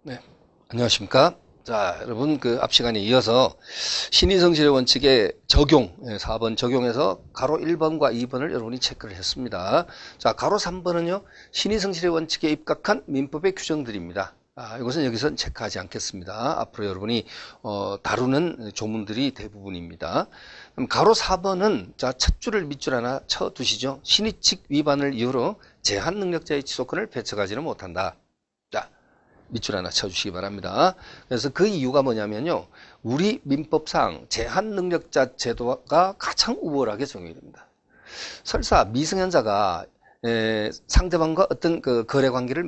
네, 안녕하십니까. 자, 여러분, 앞 시간에 이어서 신의성실의 원칙의 적용, 4번 적용해서 가로 1번과 2번을 여러분이 체크를 했습니다. 자, 가로 3번은요, 신의성실의 원칙에 입각한 민법의 규정들입니다. 이것은 여기서 체크하지 않겠습니다. 앞으로 여러분이 다루는 조문들이 대부분입니다. 그럼 가로 4번은 자, 첫 줄을 밑줄 하나 쳐 두시죠. 신의칙 위반을 이유로 제한 능력자의 지속권을 배척하지는 못한다. 자, 밑줄 하나 쳐주시기 바랍니다. 그래서 그 이유가 뭐냐면요, 우리 민법상 제한 능력자 제도가 가장 우월하게 적용이 됩니다. 설사 미성년자가 상대방과 어떤 그 거래 관계를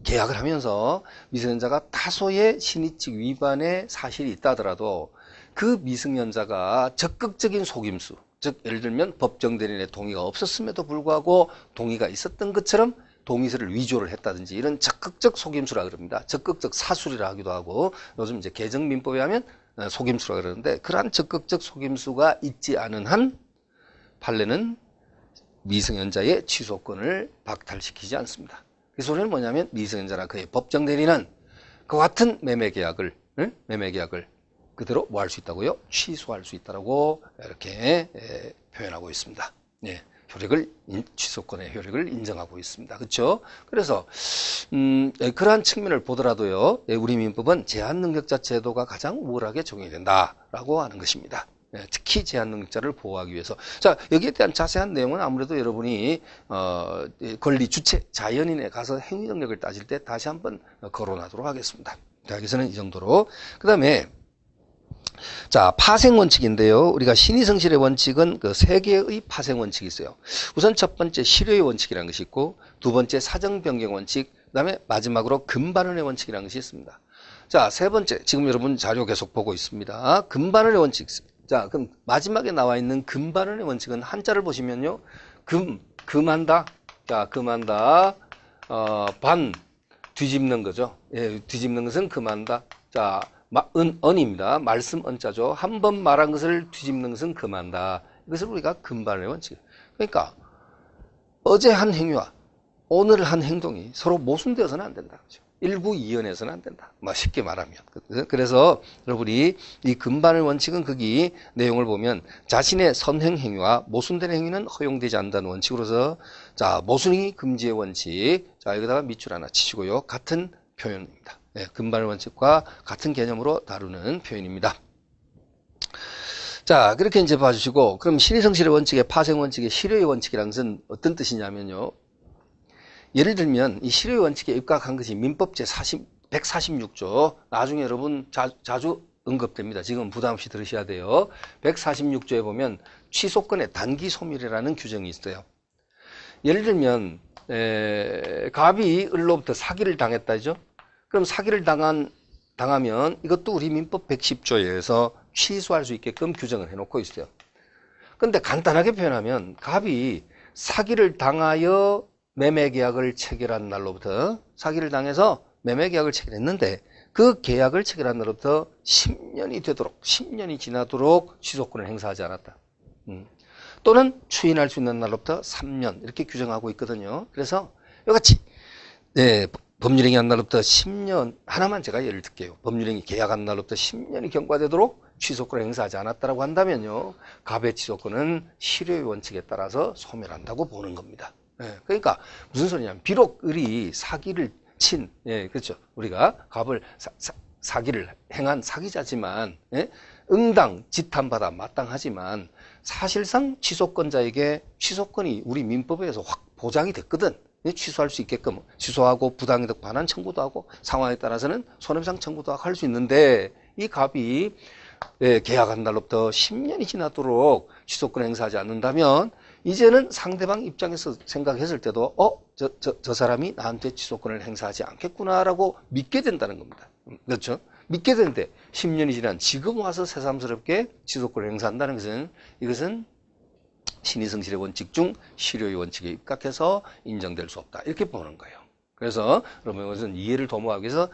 계약을 하면서 미성년자가 다소의 신의칙 위반의 사실이 있다 하더라도 그 미성년자가 적극적인 속임수, 즉 예를 들면 법정 대리인의 동의가 없었음에도 불구하고 동의가 있었던 것처럼 동의서를 위조를 했다든지 이런 적극적 속임수라 그럽니다. 적극적 사술이라 하기도 하고 요즘 이제 개정민법에 하면 속임수라 그러는데, 그러한 적극적 속임수가 있지 않은 한 판례는 미성년자의 취소권을 박탈시키지 않습니다. 그 소리는 뭐냐면 미성년자나 그의 법정 대리는 그 같은 매매계약을 그대로 뭐 할 수 있다고요? 취소할 수 있다고 이렇게 표현하고 있습니다. 예. 취소권의 효력을 인정하고 있습니다. 그렇죠? 그래서 그러한 측면을 보더라도요, 우리 민법은 제한 능력자 제도가 가장 우월하게 적용이 된다라고 하는 것입니다. 특히 제한 능력자를 보호하기 위해서. 자, 여기에 대한 자세한 내용은 아무래도 여러분이 권리 주체 자연인에 가서 행위 능력을 따질 때 다시 한번 거론하도록 하겠습니다. 자, 여기서는 이 정도로. 그 다음에 자, 파생 원칙인데요. 우리가 신의성실의 원칙은 그 세 개의 파생 원칙이 있어요. 우선 첫 번째 실효의 원칙이라는 것이 있고, 두 번째 사정 변경 원칙, 그다음에 마지막으로 금반원의 원칙이라는 것이 있습니다. 자, 세 번째, 지금 여러분 자료 계속 보고 있습니다. 금반원의 원칙. 자, 그럼 마지막에 나와 있는 금반원의 원칙은 한자를 보시면요, 금한다. 자, 금한다. 반 뒤집는 거죠. 예, 뒤집는 것은 금한다. 자, 언입니다. 말씀 언자죠. 한 번 말한 것을 뒤집는 것은 금한다. 이것을 우리가 금반의 원칙. 그러니까 어제 한 행위와 오늘 한 행동이 서로 모순되어서는 안 된다. 그렇죠? 일구이연해서는 안 된다. 쉽게 말하면. 그래서 여러분이 이 금반의 원칙은 거기 내용을 보면 자신의 선행 행위와 모순된 행위는 허용되지 않는다는 원칙으로서, 자, 모순행위 금지의 원칙. 자, 여기다가 밑줄 하나 치시고요. 같은 표현입니다. 네, 금반의 원칙과 같은 개념으로 다루는 표현입니다. 자, 그렇게 이제 봐주시고, 그럼 신의성실의 원칙의 파생 원칙의 실효의 원칙이란 것은 어떤 뜻이냐면요, 예를 들면 이 실효의 원칙에 입각한 것이 민법 제146조, 나중에 여러분 자주 언급됩니다. 지금 부담 없이 들으셔야 돼요. 146조에 보면 취소권의 단기 소멸이라는 규정이 있어요. 예를 들면 갑이 을로부터 사기를 당했다죠. 그럼 사기를 당하면 이것도 우리 민법 110조에 의해서 취소할 수 있게끔 규정을 해놓고 있어요. 근데 간단하게 표현하면 갑이 사기를 당하여 매매계약을 체결한 날로부터, 사기를 당해서 매매계약을 체결했는데 그 계약을 체결한 날로부터 10년이 지나도록 취소권을 행사하지 않았다. 또는 추인할 수 있는 날로부터 3년 이렇게 규정하고 있거든요. 그래서 이같이 법률행위 한 날로부터 10년, 하나만 제가 예를 들게요. 법률행위 계약한 날로부터 10년이 경과되도록 취소권을 행사하지 않았다라고 한다면요, 갑의 취소권은 실효의 원칙에 따라서 소멸한다고 보는 겁니다. 그러니까 무슨 소리냐면, 비록 을이 사기를 친, 그렇죠. 우리가 갑을 사기를 행한 사기자지만, 응당 지탄받아 마땅하지만 사실상 취소권자에게 취소권이 우리 민법에 의해서 확 보장이 됐거든. 취소할 수 있게끔 취소하고 부당이득 반환 청구도 하고 상황에 따라서는 손해배상 청구도 할 수 있는데, 이 갑이 계약한 날로부터 10년이 지나도록 취소권 행사하지 않는다면 이제는 상대방 입장에서 생각했을 때도 저 사람이 나한테 취소권을 행사하지 않겠구나라고 믿게 된다는 겁니다. 그렇죠? 믿게 되는데 10년이 지난 지금 와서 새삼스럽게 취소권을 행사한다는 것은, 이것은 신의성실의 원칙 중 실효의 원칙에 입각해서 인정될 수 없다, 이렇게 보는 거예요. 그래서 여러분 이것은 이해를 도모하기 위해서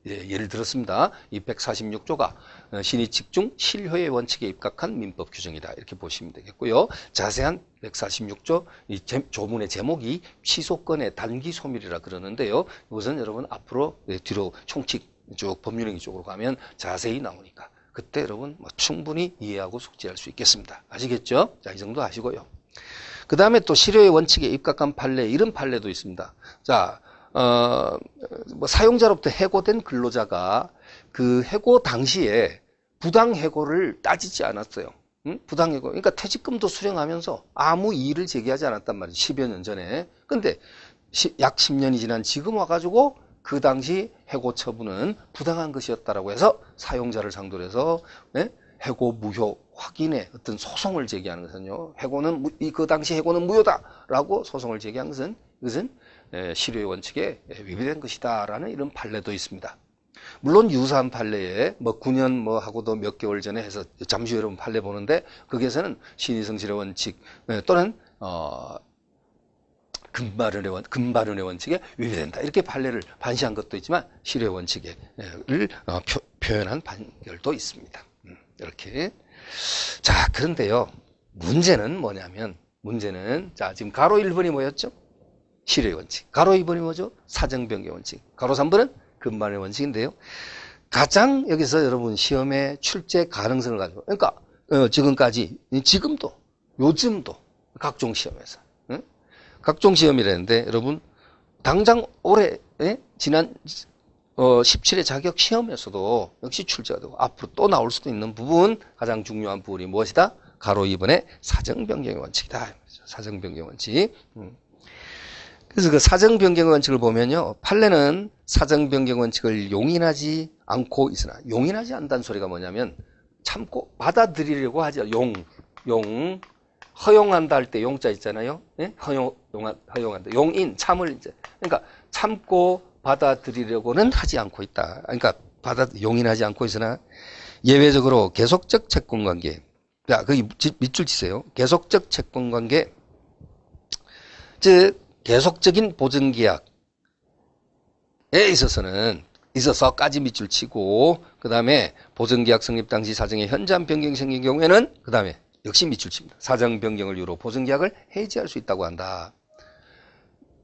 예를 들었습니다. 이 146조가 신의칙 중 실효의 원칙에 입각한 민법 규정이다. 이렇게 보시면 되겠고요. 자세한 146조 이 조문의 제목이 취소권의 단기 소멸이라 그러는데요. 이것은 여러분 앞으로 뒤로 총칙 쭉 법률행위 쪽으로 가면 자세히 나오니까 그때 여러분 충분히 이해하고 숙지할 수 있겠습니다. 아시겠죠? 자, 이 정도 아시고요. 그 다음에 또 실효의 원칙에 입각한 판례, 이런 판례도 있습니다. 자, 사용자로부터 해고된 근로자가 그 해고 당시에 부당해고를 따지지 않았어요. 응? 부당해고. 그러니까 퇴직금도 수령하면서 아무 이의를 제기하지 않았단 말이에요. 10여 년 전에. 근데 약 10년이 지난 지금 와가지고 그 당시 해고 처분은 부당한 것이었다라고 해서 사용자를 상대로 해서 해고 무효 확인의 어떤 소송을 제기하는 것은요. 그 당시 해고는 무효다라고 소송을 제기한 것은 이것은 실효의 원칙에 위배된 것이다라는 이런 판례도 있습니다. 물론 유사한 판례에 9년 하고도 몇 개월 전에 해서 잠시 후에 여러분 판례 보는데 거기에서는 신의성실의 원칙 또는 금발언의 원칙에 위배된다. 이렇게 판례를 반시한 것도 있지만 실효의 원칙을 표현한 판결도 있습니다. 이렇게. 자, 그런데요. 문제는 뭐냐면, 자, 지금 가로 1번이 뭐였죠? 실효의 원칙. 가로 2번이 뭐죠? 사정변경 원칙. 가로 3번은 금반의 원칙인데요. 가장 여기서 여러분 시험에 출제 가능성을 가지고, 그러니까, 지금도, 요즘도 각종 시험에서, 각종 시험이라는데, 여러분, 당장 올해, 지난 17회 자격 시험에서도 역시 출제가 되고 앞으로 또 나올 수도 있는 부분, 가장 중요한 부분이 무엇이다? 가로 2번의 사정변경의 원칙이다. 사정변경 원칙. 그래서 그 사정변경 원칙을 보면요. 판례는 사정변경 원칙을 용인하지 않고 있으나, 용인하지 않다는 소리가 뭐냐면 참고 받아들이려고 하죠. 허용한다 할 때 용자 있잖아요. 허용한다. 용인, 참을 이제. 그러니까 참고 받아들이려고는 하지 않고 있다. 그러니까 용인하지 않고 있으나 예외적으로 계속적 채권관계. 자, 거기 밑줄 치세요. 계속적 채권관계. 즉 계속적인 보증계약에 있어서까지 밑줄 치고 그 다음에 보증계약 성립 당시 사정에 현저한 변경이 생긴 경우에는 그 다음에 역시 밑줄 칩니다. 사정 변경을 이유로 보증계약을 해지할 수 있다고 한다.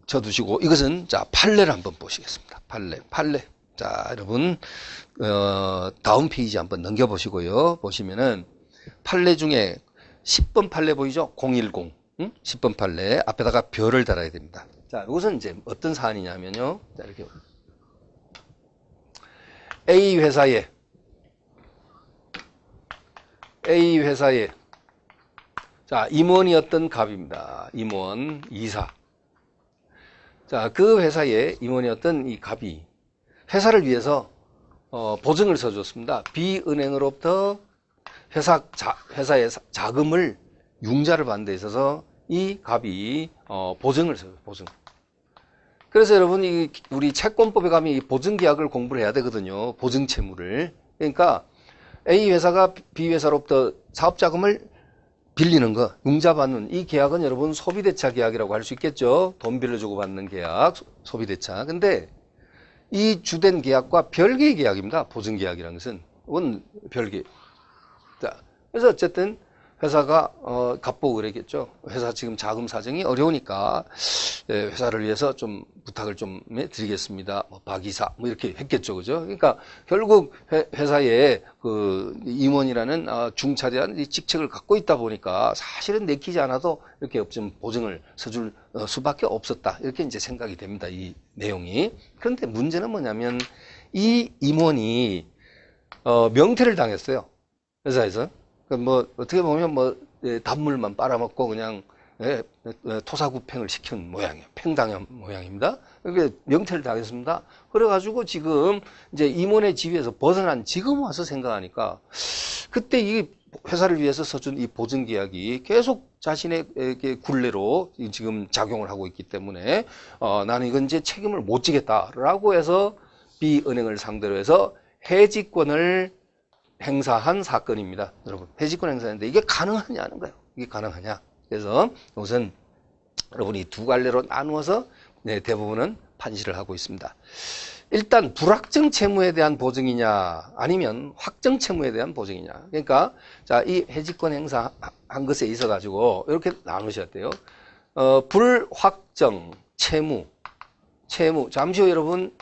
쳐두시고 이것은 자 판례를 한번 보시겠습니다. 판례. 자 여러분 다음 페이지 한번 넘겨보시고요. 보시면은 판례 중에 10번 판례 보이죠? 010 10번 판례 앞에다가 별을 달아야 됩니다. 자 이것은 이제 어떤 사안이냐면요. 자 이렇게 A 회사에 자 임원이었던 갑입니다. 임원 이사. 자, 그 회사의 임원이었던 이 갑이 회사를 위해서 보증을 서줬습니다. B은행으로부터 회사의 자금을 융자를 받는 데 있어서 이 갑이 보증을 서줘요. 보증. 그래서 여러분 우리 채권법에 가면 이 보증계약을 공부를 해야 되거든요. 보증채무를. 그러니까 A 회사가 B 회사로부터 사업자금을 빌리는 거, 융자받는 이 계약은 여러분 소비대차 계약이라고 할 수 있겠죠. 돈 빌려주고 받는 계약, 소비대차. 근데 이 주된 계약과 별개의 계약입니다. 보증계약이라는 것은. 이건 별개. 자, 그래서 어쨌든 회사가 갑복을 했겠죠. 회사 지금 자금 사정이 어려우니까 회사를 위해서 좀 부탁을 좀 드리겠습니다. 박 이사 뭐 이렇게 했겠죠, 그죠? 그러니까 결국 회사에 그 임원이라는 중차대한 직책을 갖고 있다 보니까 사실은 내키지 않아도 이렇게 좀 보증을 서줄 수밖에 없었다. 이렇게 이제 생각이 됩니다. 이 내용이. 그런데 문제는 뭐냐면 이 임원이 명퇴를 당했어요. 회사에서. 뭐 어떻게 보면 뭐 단물만 빨아먹고 그냥 토사구팽을 시킨 모양이에요. 팽당한 모양입니다. 그러니까 명퇴를 당했습니다. 그래가지고 지금 이제 임원의 지위에서 벗어난 지금 와서 생각하니까 그때 이 회사를 위해서 서준 이 보증계약이 계속 자신의 굴레로 지금 작용을 하고 있기 때문에 나는 이건 이제 책임을 못 지겠다라고 해서 B은행을 상대로 해서 해지권을 행사한 사건입니다. 여러분, 해지권 행사했는데 이게 가능하냐는 거예요. 이게 가능하냐. 그래서 우선 여러분이 두 갈래로 나누어서 대부분은 판시를 하고 있습니다. 일단 불확정 채무에 대한 보증이냐 아니면 확정 채무에 대한 보증이냐. 그러니까 자, 이 해지권 행사한 것에 있어 가지고 이렇게 나누셔야 돼요. 불확정 채무 잠시 후 여러분